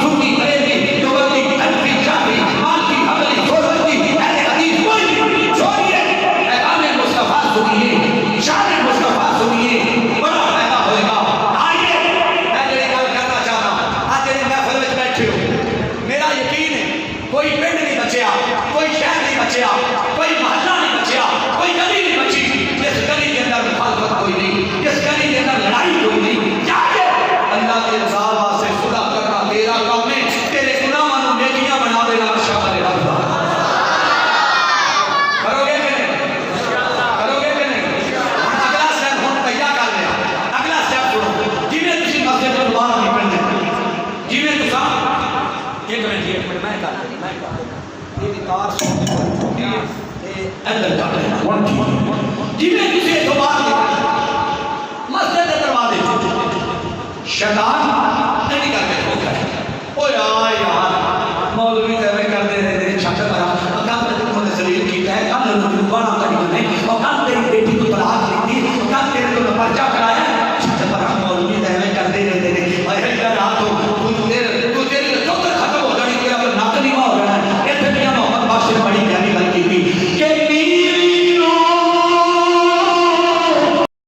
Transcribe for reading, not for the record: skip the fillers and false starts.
सुन्नी बरेली देवबंदी हनफी शाफी मालकी हंबली सोलबंदी अहले हदीस कोई भी छोड़िए पैगाम मुस्तफा सुनिए शान मुस्तफा सुनिए बड़ा फायदा होएगा। आइए मैं जेड़ी गल करना चाह रहा आज जेड़ी महफिल में बैठे हो मेरा यकीन है कोई पिंड नहीं बचिया कोई शहर नहीं बचिया कोई मोहल्ला नहीं बचिया कोई गली नहीं बची जिस गली के अंदर मुखालफत कोई नहीं जिस गली के अंदर लड़ाई कोई नहीं। जाइए अल्लाह के रज़ा वास्ते सुलह करना तेरा काम है तेरे गुनाहों को नेकियां बना देना शाबाश रब दा करोगे कि नहीं करोगे कि नहीं। अगला स्टेप हम तैयार कर लिया अगला स्टेप सुनो जिवें तुसी मस्जिद तो बाहर निकलना जिवें तुसा एक मिनट मैं कर ये कार सो छोटी है अंदर कर लेना वन जिवें तुसी तो बाहर निकलना मस्जिद के दरवाजे शैतान